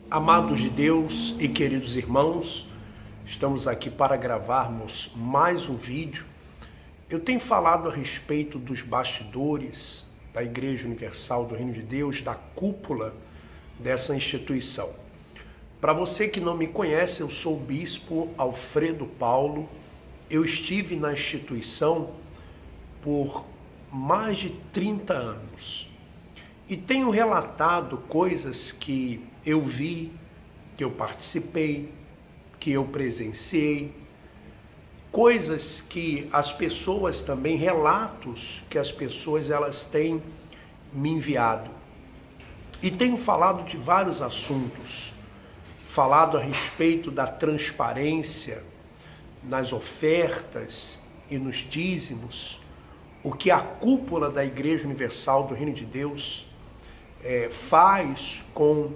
Amados de Deus e queridos irmãos, estamos aqui para gravarmos mais um vídeo. Eu tenho falado a respeito dos bastidores da Igreja Universal do Reino de Deus, da cúpula dessa instituição. Para você que não me conhece, eu sou o Bispo Alfredo Paulo. Eu estive na instituição por mais de 30 anos e tenho relatado coisas que eu vi, que eu participei, que eu presenciei, coisas que as pessoas também, relatos que as pessoas elas têm me enviado. E tenho falado de vários assuntos, falado a respeito da transparência nas ofertas e nos dízimos, o que a cúpula da Igreja Universal do Reino de Deus faz com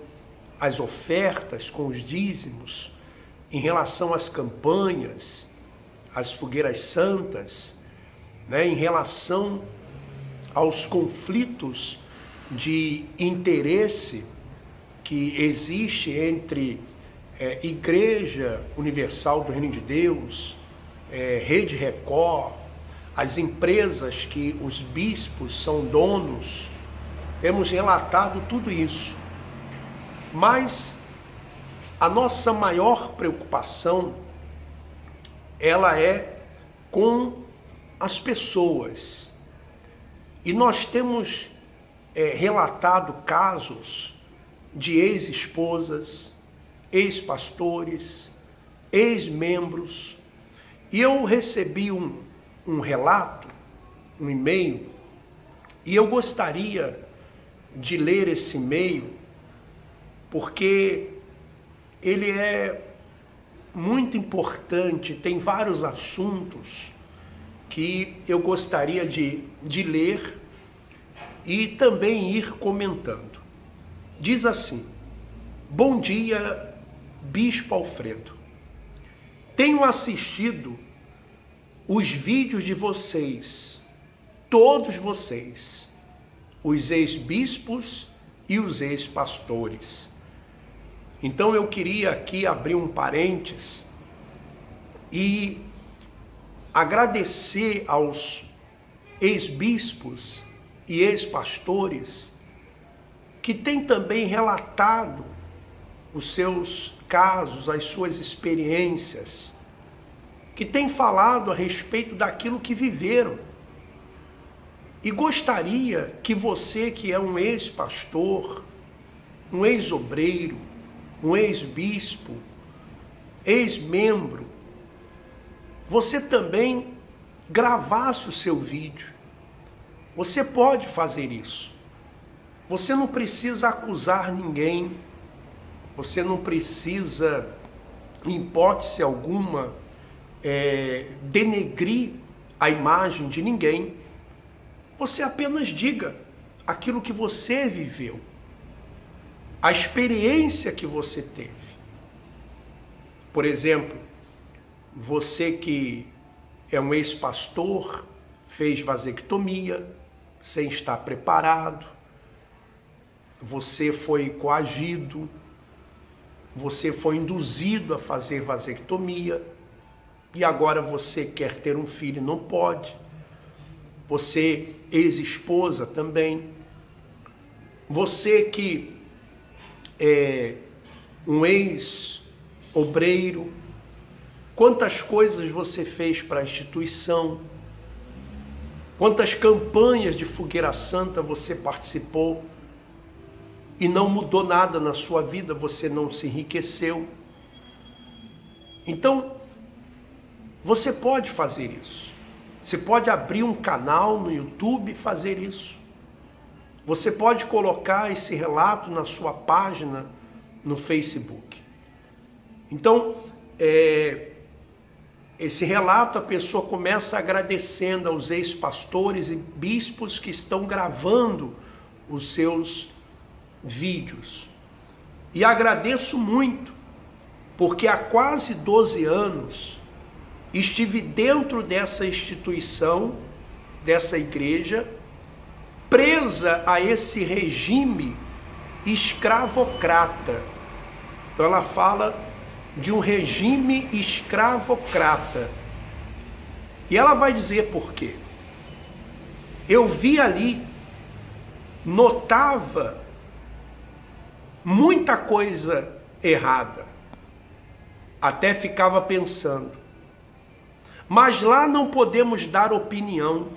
as ofertas, com os dízimos, em relação às campanhas, às fogueiras santas, em relação aos conflitos de interesse que existe entre Igreja Universal do Reino de Deus, Rede Record, as empresas que os bispos são donos. Temos relatado tudo isso, mas a nossa maior preocupação, ela é com as pessoas. E nós temos relatado casos de ex-esposas, ex-pastores, ex-membros, e eu recebi um relato, um e-mail, e eu gostaria de ler esse e-mail, porque ele é muito importante, tem vários assuntos que eu gostaria de ler e também ir comentando. Diz assim: bom dia, Bispo Alfredo. Tenho assistido os vídeos de vocês, todos vocês, os ex-bispos e os ex-pastores. Então eu queria aqui abrir um parênteses e agradecer aos ex-bispos e ex-pastores que têm também relatado os seus casos, as suas experiências, que têm falado a respeito daquilo que viveram. E gostaria que você, que é um ex-pastor, um ex-obreiro, um ex-bispo, ex-membro, você também gravasse o seu vídeo. Você pode fazer isso. Você não precisa acusar ninguém, você não precisa, em hipótese alguma, denegrir a imagem de ninguém. Você apenas diga aquilo que você viveu, a experiência que você teve. Por exemplo, você que é um ex-pastor, fez vasectomia sem estar preparado, você foi coagido, você foi induzido a fazer vasectomia e agora você quer ter um filho e não pode. Você, ex-esposa também, você que é um ex-obreiro, quantas coisas você fez para a instituição, quantas campanhas de fogueira santa você participou e não mudou nada na sua vida, você não se enriqueceu. Então, você pode fazer isso. Você pode abrir um canal no YouTube e fazer isso. Você pode colocar esse relato na sua página no Facebook. Então, esse relato a pessoa começa agradecendo aos ex-pastores e bispos que estão gravando os seus vídeos. E agradeço muito, porque há quase 12 anos estive dentro dessa instituição, dessa igreja, presa a esse regime escravocrata Então ela fala de um regime escravocrata. E ela vai dizer por quê. Eu vi ali, notava muita coisa errada. Até ficava pensando. Mas lá não podemos dar opinião.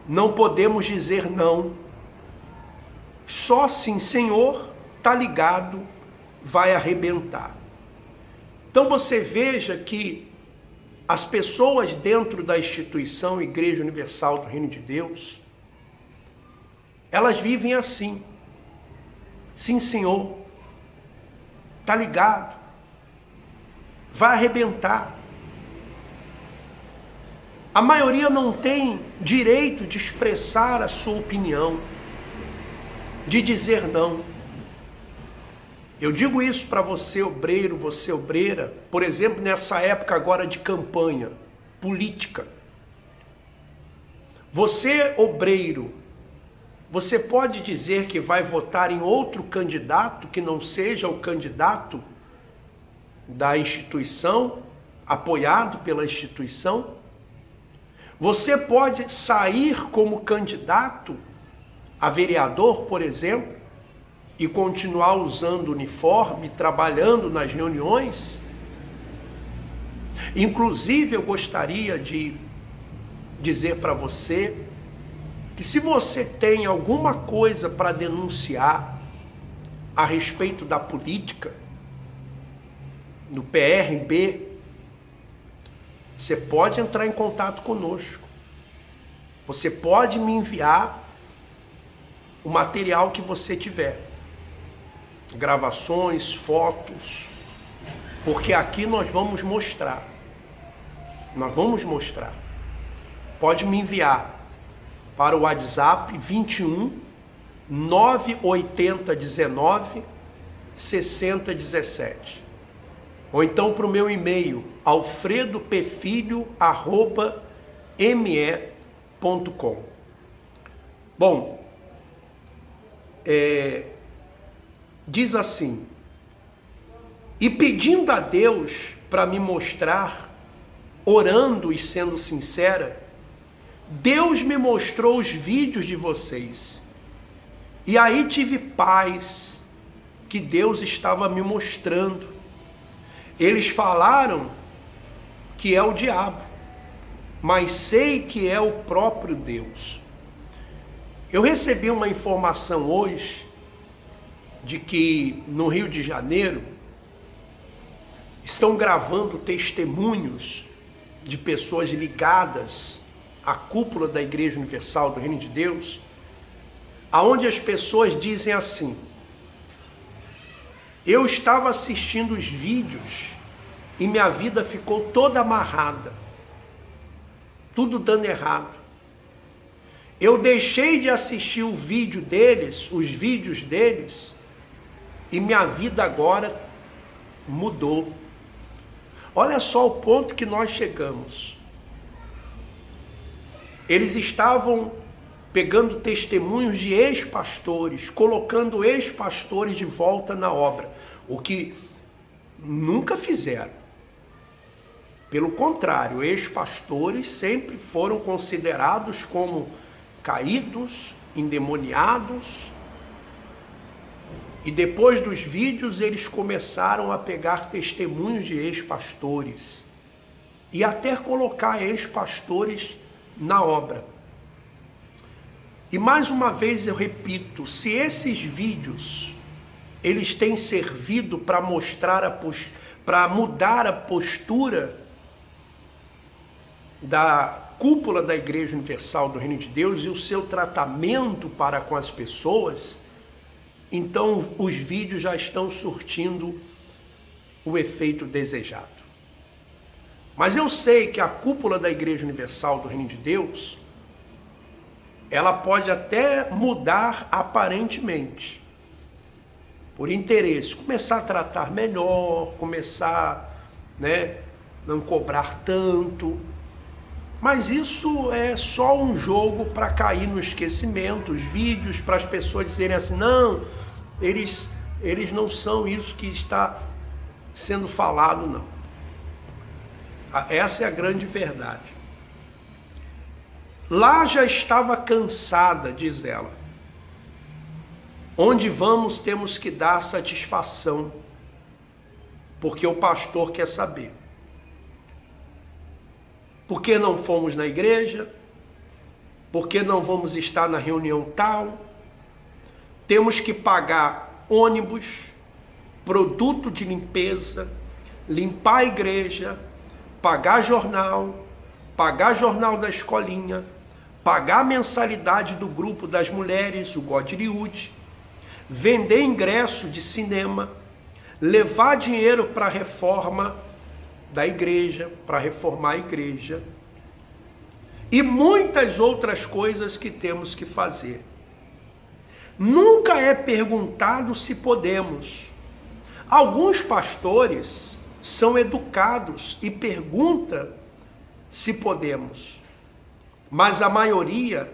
Não podemos dizer não. Só sim, Senhor, tá ligado, vai arrebentar. Então você veja que as pessoas dentro da instituição Igreja Universal do Reino de Deus, elas vivem assim. Sim, Senhor, tá ligado, vai arrebentar. A maioria não tem direito de expressar a sua opinião, de dizer não. Eu digo isso para você, obreiro, você, obreira, por exemplo, nessa época agora de campanha política. Você, obreiro, você pode dizer que vai votar em outro candidato que não seja o candidato da instituição, apoiado pela instituição? Você pode sair como candidato a vereador, por exemplo, e continuar usando uniforme, trabalhando nas reuniões? Inclusive, eu gostaria de dizer para você que se você tem alguma coisa para denunciar a respeito da política, no PRB, você pode entrar em contato conosco. Você pode me enviar o material que você tiver. Gravações, fotos, porque aqui nós vamos mostrar. Nós vamos mostrar. Pode me enviar para o WhatsApp 21 980 19 60 17. Ou então para o meu e-mail alfredopefilho@me.com. Bom, diz assim: e pedindo a Deus para me mostrar, orando e sendo sincera, Deus me mostrou os vídeos de vocês. E aí tive paz que Deus estava me mostrando. Eles falaram que é o diabo, mas sei que é o próprio Deus. Eu recebi uma informação hoje de que no Rio de Janeiro estão gravando testemunhos de pessoas ligadas à cúpula da Igreja Universal do Reino de Deus, aonde as pessoas dizem assim: eu estava assistindo os vídeos e minha vida ficou toda amarrada, tudo dando errado. Eu deixei de assistir o vídeo deles, os vídeos deles, e minha vida agora mudou. Olha só o ponto que nós chegamos. Eles estavam pegando testemunhos de ex-pastores, colocando ex-pastores de volta na obra, o que nunca fizeram. Pelo contrário, ex-pastores sempre foram considerados como caídos, endemoniados. E depois dos vídeos eles começaram a pegar testemunhos de ex-pastores e até colocar ex-pastores na obra. E mais uma vez eu repito, se esses vídeos eles têm servido para mostrar para mudar a postura da cúpula da Igreja Universal do Reino de Deus e o seu tratamento para com as pessoas, então os vídeos já estão surtindo o efeito desejado. Mas eu sei que a cúpula da Igreja Universal do Reino de Deus, ela pode até mudar aparentemente, por interesse, começar a tratar melhor, começar, não cobrar tanto. Mas isso é só um jogo para cair no esquecimento, os vídeos, para as pessoas dizerem assim, não, eles eles não são isso que está sendo falado, não. Essa é a grande verdade. Lá já estava cansada, diz ela. Onde vamos temos que dar satisfação, porque o pastor quer saber. Por que não fomos na igreja? Por que não vamos estar na reunião tal? Temos que pagar ônibus, produto de limpeza, limpar a igreja, pagar jornal da escolinha, pagar a mensalidade do grupo das mulheres, o Godlywood, vender ingresso de cinema, levar dinheiro para a reforma da igreja, para reformar a igreja, e muitas outras coisas que temos que fazer. Nunca é perguntado se podemos. Alguns pastores são educados e perguntam se podemos, mas a maioria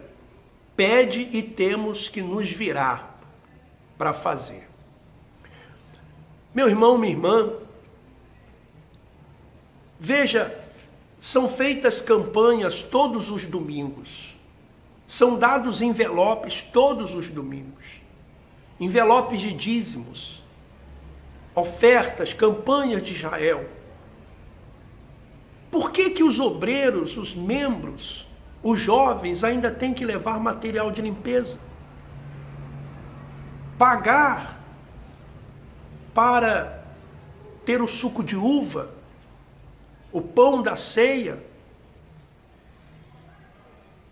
pede e temos que nos virar para fazer. Meu irmão, minha irmã, veja, são feitas campanhas todos os domingos, são dados envelopes todos os domingos, envelopes de dízimos, ofertas, campanhas de Israel. Por que os obreiros, os membros, os jovens ainda têm que levar material de limpeza? Pagar para ter o suco de uva, o pão da ceia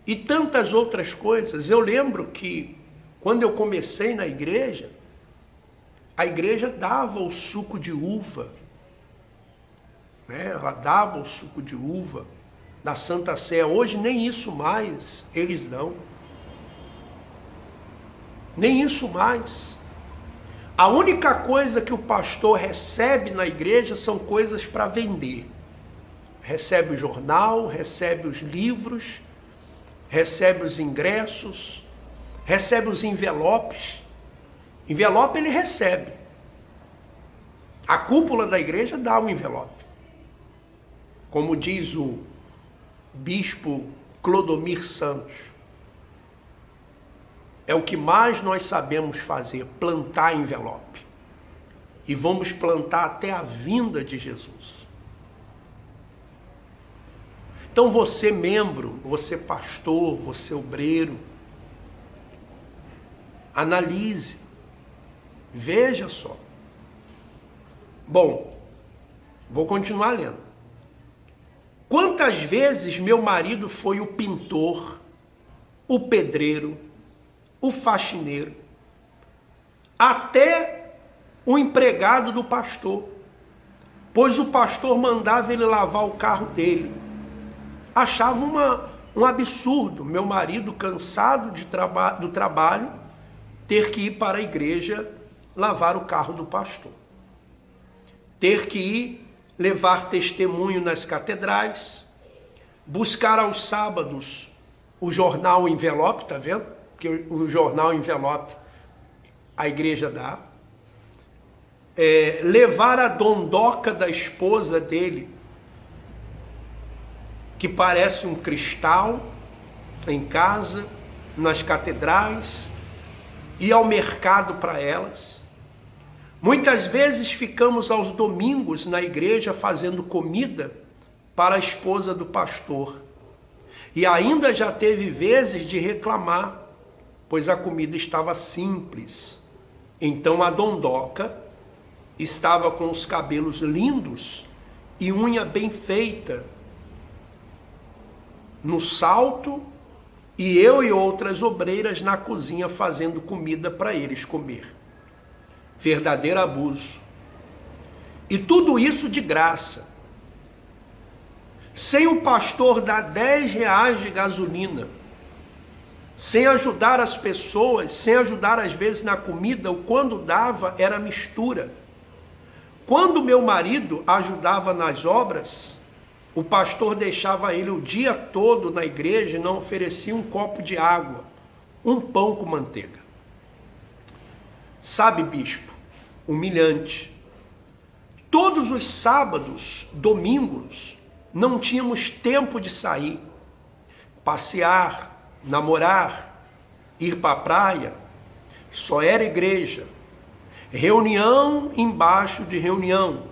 e tantas outras coisas. Eu lembro que quando eu comecei na igreja, a igreja dava o suco de uva, né? Ela dava o suco de uva da Santa Ceia. Hoje nem isso mais eles dão. Nem isso mais. A única coisa que o pastor recebe na igreja são coisas para vender. Recebe o jornal, recebe os livros, recebe os ingressos, recebe os envelopes. Envelope ele recebe. A cúpula da igreja dá um envelope. Como diz o bispo Clodomir Santos, é o que mais nós sabemos fazer, plantar envelope. E vamos plantar até a vinda de Jesus. Então você membro, você pastor, você obreiro, analise, veja só. Bom, vou continuar lendo. Quantas vezes meu marido foi o pintor, o pedreiro, o faxineiro, até o empregado do pastor, pois o pastor mandava ele lavar o carro dele. Achava um absurdo meu marido, cansado do trabalho, ter que ir para a igreja lavar o carro do pastor. Ter que ir levar testemunho nas catedrais, buscar aos sábados o jornal envelope, tá vendo? Porque o jornal envelope a igreja dá. Levar a dondoca da esposa dele, que parece um cristal, em casa, nas catedrais, ir ao mercado para elas. Muitas vezes ficamos aos domingos na igreja fazendo comida para a esposa do pastor. E ainda já teve vezes de reclamar, pois a comida estava simples. Então a dondoca estava com os cabelos lindos e unha bem feita no salto, e eu e outras obreiras na cozinha fazendo comida para eles comer. Verdadeiro abuso. E tudo isso de graça. Sem o pastor dar 10 reais de gasolina, sem ajudar as pessoas, sem ajudar às vezes na comida, ou quando dava era mistura. Quando meu marido ajudava nas obras, o pastor deixava ele o dia todo na igreja e não oferecia um copo de água, um pão com manteiga. Sabe, bispo, humilhante. Todos os sábados, domingos, não tínhamos tempo de sair, passear, namorar, ir para a praia. Só era igreja, reunião embaixo de reunião,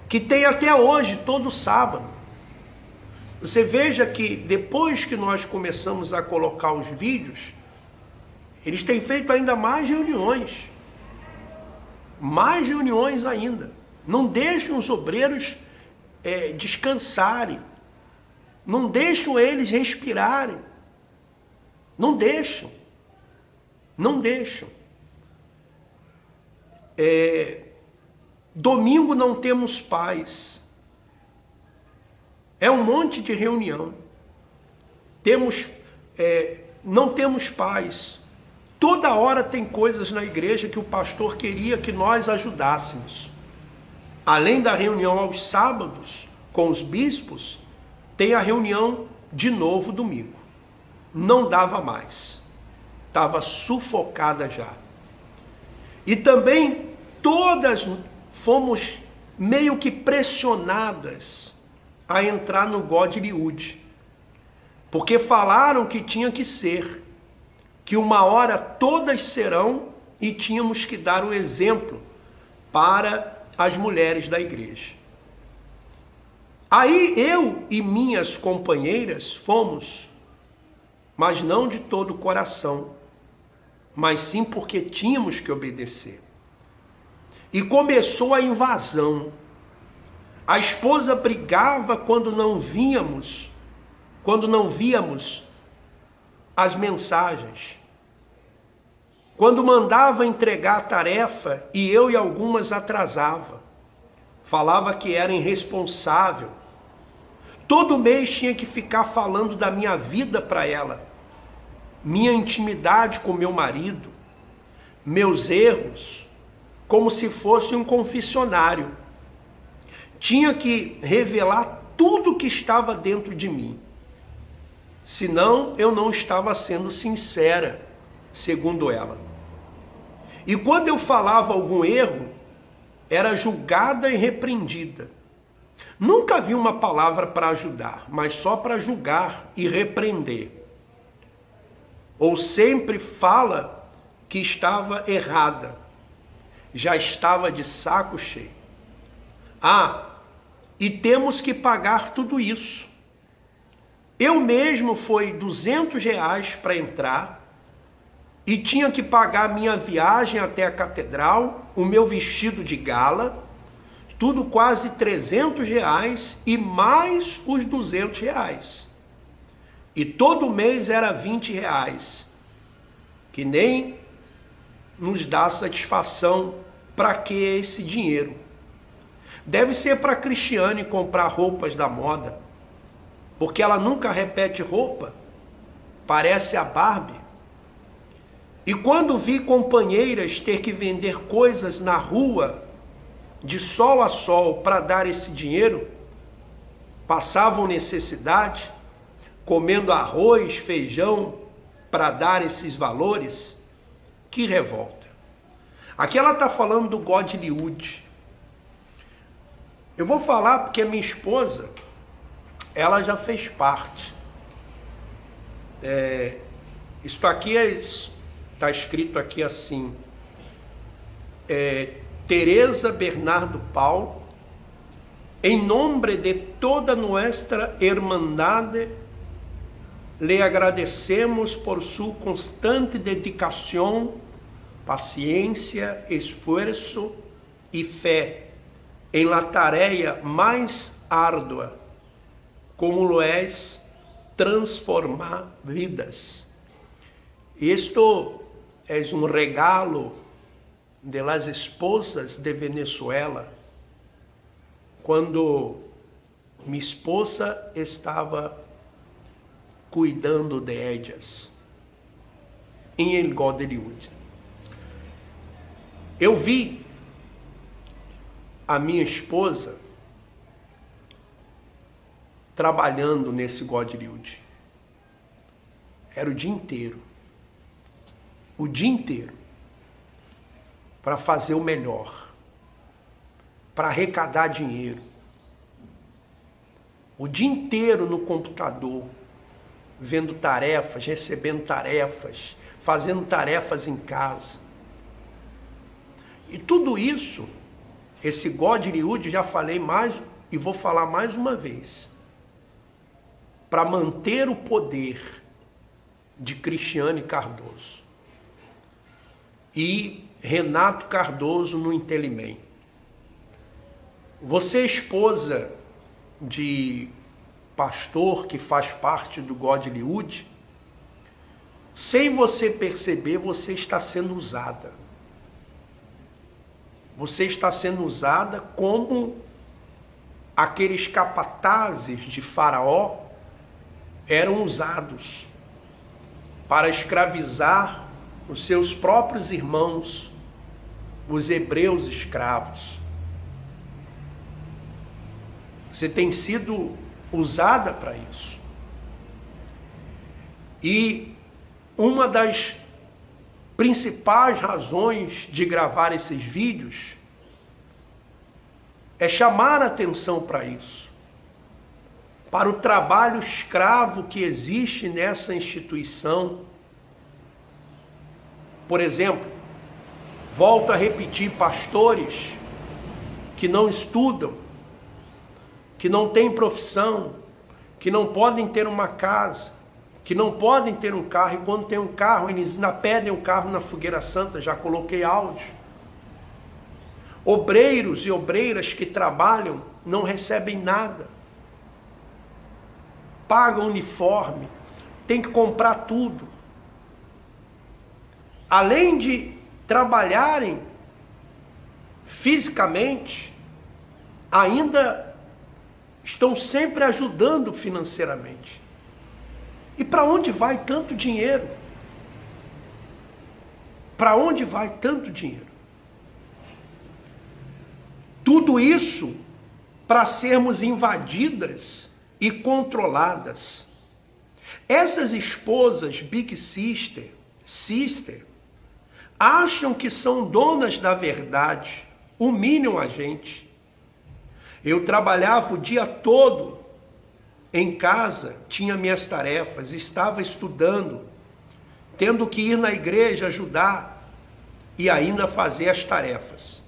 que tem até hoje, todo sábado. Você veja que depois que nós começamos a colocar os vídeos, eles têm feito ainda mais reuniões ainda. Não deixam os obreiros descansarem, não deixam eles respirarem, não deixam. Domingo não temos paz, é um monte de reunião, não temos paz. Toda hora tem coisas na igreja que o pastor queria que nós ajudássemos. Além da reunião aos sábados com os bispos, tem a reunião de novo domingo. Não dava mais, estava sufocada já. E também todas fomos meio que pressionadas a entrar no Godlywood, porque falaram que tinha que ser, que uma hora todas serão, e tínhamos que dar o exemplo para as mulheres da igreja. Aí eu e minhas companheiras fomos, mas não de todo o coração, mas sim porque tínhamos que obedecer. E começou a invasão. A esposa brigava quando não víamos as mensagens. Quando mandava entregar a tarefa e eu e algumas atrasava. Falava que era irresponsável. Todo mês tinha que ficar falando da minha vida para ela. Minha intimidade com meu marido. Meus erros. Como se fosse um confessionário. Tinha que revelar tudo que estava dentro de mim. Senão eu não estava sendo sincera, segundo ela. E quando eu falava algum erro, era julgada e repreendida. Nunca vi uma palavra para ajudar, mas só para julgar e repreender. Ou sempre fala que estava errada, já estava de saco cheio. E temos que pagar tudo isso. Eu mesmo foi R$200 para entrar e tinha que pagar minha viagem até a catedral, o meu vestido de gala, tudo quase R$300 e mais os R$200. E todo mês era R$20, que nem nos dá satisfação. Para que esse dinheiro? Deve ser para a Cristiane comprar roupas da moda, porque ela nunca repete roupa, parece a Barbie. E quando vi companheiras ter que vender coisas na rua, de sol a sol, para dar esse dinheiro, passavam necessidade, comendo arroz, feijão, para dar esses valores, que revolta. Aqui ela está falando do Godlywood. Eu vou falar porque a minha esposa, ela já fez parte. Isto aqui está escrito aqui assim, Teresa Bernardo Paulo, em nome de toda nuestra hermandade, le agradecemos por sua constante dedicação, paciência, esforço e fé em la tarefa mais árdua, como lo es transformar vidas. Esto es un regalo de las esposas de Venezuela, quando minha esposa estava cuidando de ellas em el Godlywood. Eu vi a minha esposa trabalhando nesse Godlywood. Era o dia inteiro. para fazer o melhor, para arrecadar dinheiro. O dia inteiro no computador, vendo tarefas, recebendo tarefas, fazendo tarefas em casa. E tudo isso, esse God Liud, já falei mais e vou falar mais uma vez, para manter o poder de Cristiane Cardoso e Renato Cardoso no Intelimem. Você é esposa de pastor que faz parte do God Liud, sem você perceber, você está sendo usada. Você está sendo usada como aqueles capatazes de Faraó eram usados para escravizar os seus próprios irmãos, os hebreus escravos. Você tem sido usada para isso. E uma das principais razões de gravar esses vídeos é chamar a atenção para isso, para o trabalho escravo que existe nessa instituição. Por exemplo, volto a repetir, pastores que não estudam, que não têm profissão, que não podem ter uma casa, que não podem ter um carro, e quando tem um carro, eles ainda pedem o carro na Fogueira Santa, já coloquei áudio. Obreiros e obreiras que trabalham não recebem nada. Pagam uniforme, tem que comprar tudo. Além de trabalharem fisicamente, ainda estão sempre ajudando financeiramente. E para onde vai tanto dinheiro? Para onde vai tanto dinheiro? Tudo isso para sermos invadidas e controladas. Essas esposas Big Sister, acham que são donas da verdade, humilham a gente. Eu trabalhava o dia todo em casa, tinha minhas tarefas, estava estudando, tendo que ir na igreja ajudar e ainda fazer as tarefas.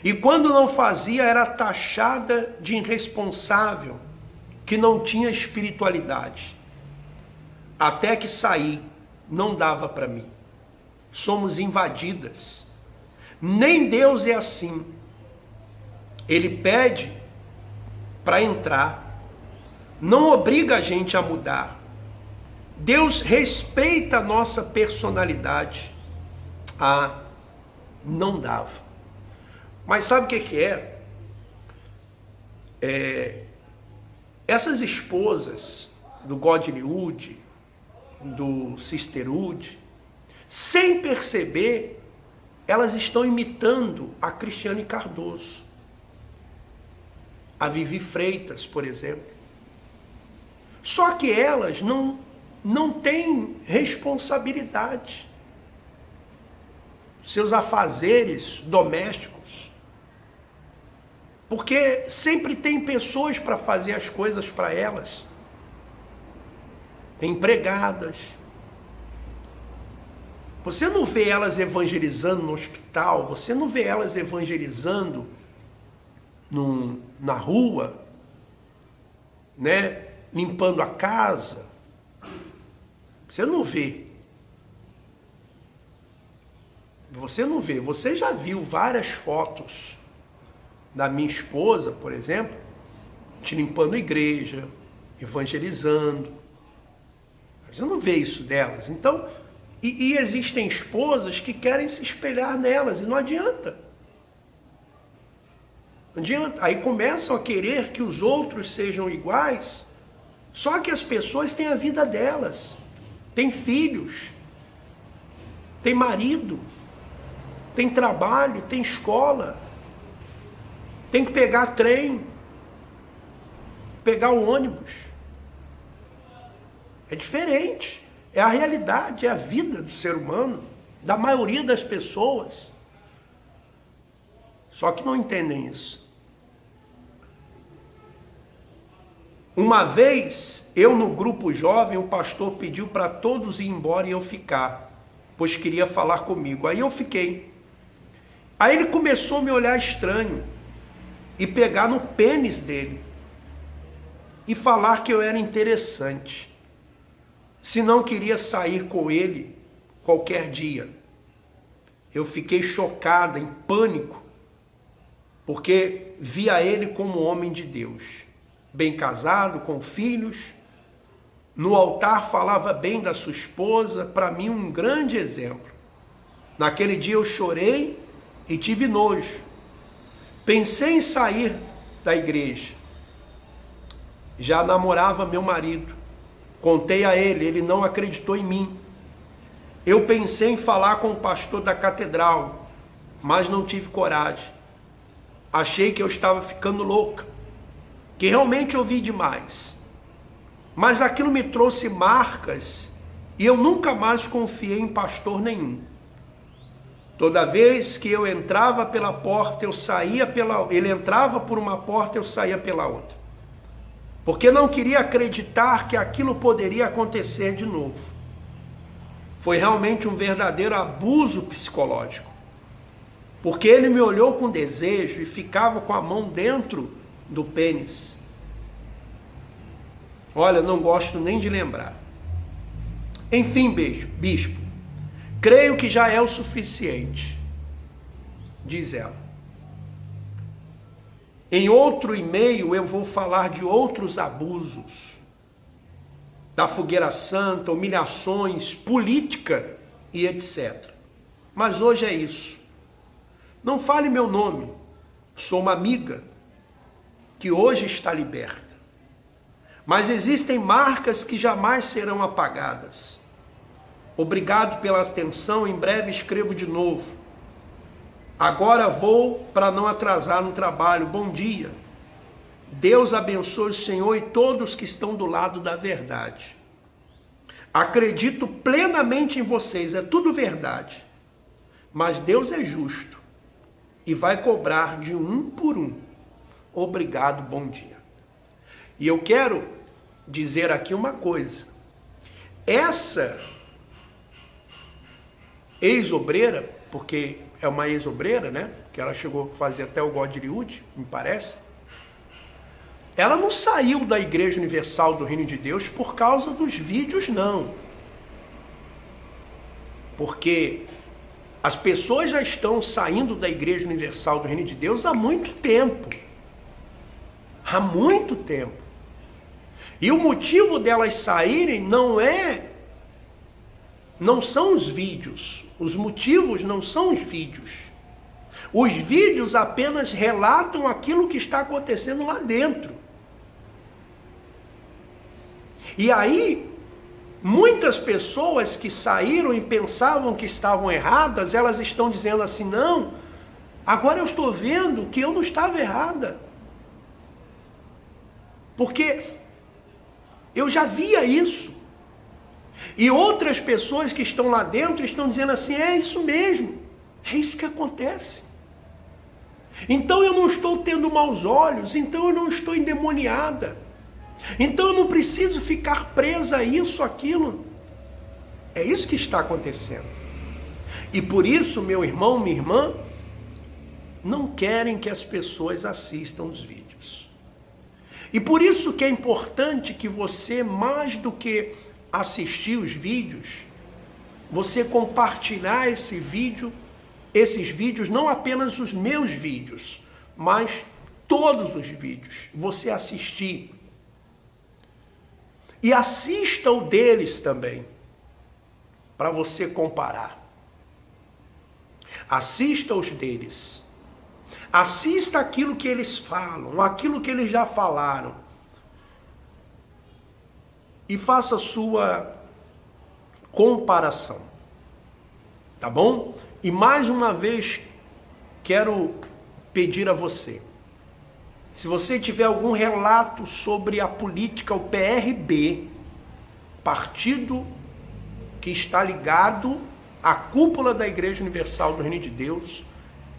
E quando não fazia, era taxada de irresponsável, que não tinha espiritualidade. Até que saí, não dava para mim. Somos invadidas. Nem Deus é assim. Ele pede para entrar, não obriga a gente a mudar. Deus respeita a nossa personalidade. Ah, não dava. Mas sabe o que é? Essas esposas do God Liud, do Sisterhood, sem perceber, elas estão imitando a Cristiane Cardoso, a Vivi Freitas, por exemplo. Só que elas não têm responsabilidade. Seus afazeres domésticos. Porque sempre tem pessoas para fazer as coisas para elas. Tem empregadas. Você não vê elas evangelizando no hospital, você não vê elas evangelizando na rua, né? Limpando a casa. Você não vê. Você não vê. Você já viu várias fotos da minha esposa, por exemplo, te limpando a igreja, evangelizando. Você não vê isso delas. Então, e existem esposas que querem se espelhar nelas, e não adianta. Não adianta. Aí começam a querer que os outros sejam iguais, só que as pessoas têm a vida delas, têm filhos, têm marido, têm trabalho, têm escola, tem que pegar trem, pegar o ônibus. É diferente. É a realidade, é a vida do ser humano, da maioria das pessoas. Só que não entendem isso. Uma vez, eu no grupo jovem, o pastor pediu para todos ir embora e eu ficar, pois queria falar comigo. Aí eu fiquei. Aí ele começou a me olhar estranho e pegar no pênis dele e falar que eu era interessante, se não queria sair com ele qualquer dia. Eu fiquei chocada, em pânico, porque via ele como homem de Deus, bem casado, com filhos. No altar falava bem da sua esposa, para mim um grande exemplo. Naquele dia eu chorei e tive nojo. Pensei em sair da igreja. Já namorava meu marido. Contei a ele, ele não acreditou em mim. Eu pensei em falar com o pastor da catedral, mas não tive coragem. Achei que eu estava ficando louca, que realmente ouvi demais. Mas aquilo me trouxe marcas e eu nunca mais confiei em pastor nenhum. Toda vez que eu entrava pela porta, eu saía pela... Ele entrava por uma porta, eu saía pela outra. Porque não queria acreditar que aquilo poderia acontecer de novo. Foi realmente um verdadeiro abuso psicológico. Porque ele me olhou com desejo e ficava com a mão dentro do pênis. Olha, não gosto nem de lembrar. Enfim, bispo, creio que já é o suficiente, diz ela. Em outro e-mail eu vou falar de outros abusos, da fogueira santa, humilhações, política e etc. Mas hoje é isso. Não fale meu nome, sou uma amiga que hoje está liberta. Mas existem marcas que jamais serão apagadas. Obrigado pela atenção, em breve escrevo de novo. Agora vou para não atrasar no trabalho. Bom dia. Deus abençoe o Senhor e todos que estão do lado da verdade. Acredito plenamente em vocês, é tudo verdade. Mas Deus é justo e vai cobrar de um por um. Obrigado, bom dia. E eu quero dizer aqui uma coisa. Essa ex-obreira, porque é uma ex-obreira, né? Que ela chegou a fazer até o Godriud, me parece. Ela não saiu da Igreja Universal do Reino de Deus por causa dos vídeos, não. Porque as pessoas já estão saindo da Igreja Universal do Reino de Deus há muito tempo. Há muito tempo. E o motivo delas saírem não são os vídeos. Os motivos não são os vídeos. Os vídeos apenas relatam aquilo que está acontecendo lá dentro. E aí, muitas pessoas que saíram e pensavam que estavam erradas, elas estão dizendo assim, não, agora eu estou vendo que eu não estava errada. Porque eu já via isso. E outras pessoas que estão lá dentro estão dizendo assim, é isso mesmo, é isso que acontece. Então eu não estou tendo maus olhos, então eu não estou endemoniada. Então eu não preciso ficar presa a isso, aquilo. É isso que está acontecendo. E por isso, meu irmão, minha irmã, não querem que as pessoas assistam os vídeos. E por isso que é importante que você, mais do que assistir os vídeos, você compartilhar esses vídeos, não apenas os meus vídeos, mas todos os vídeos, você assistir. E assista o deles também, para você comparar. Assista os deles. Assista aquilo que eles falam, aquilo que eles já falaram. E faça a sua comparação. Tá bom? E mais uma vez, quero pedir a você. Se você tiver algum relato sobre a política, o PRB, partido que está ligado à cúpula da Igreja Universal do Reino de Deus,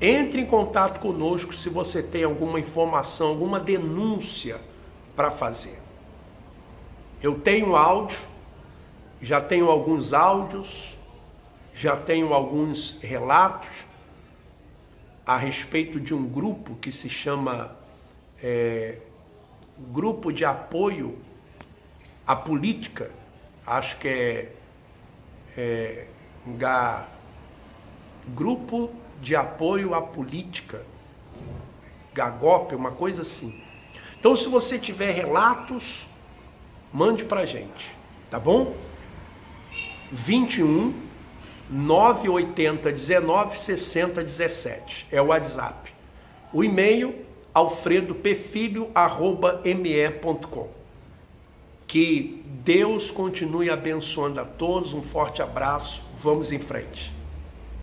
Entre em contato conosco se você tem alguma informação, alguma denúncia para fazer. Eu tenho áudio, já tenho alguns áudios, já tenho alguns relatos a respeito de um grupo que se chama Grupo de Apoio à Política, acho que Grupo de Apoio à Política, GAGOP, uma coisa assim. Então, se você tiver relatos, mande pra gente, tá bom? 21 980 19 60 17 é o WhatsApp. O e-mail alfredopfilho@me.com. Que Deus continue abençoando a todos. Um forte abraço. Vamos em frente.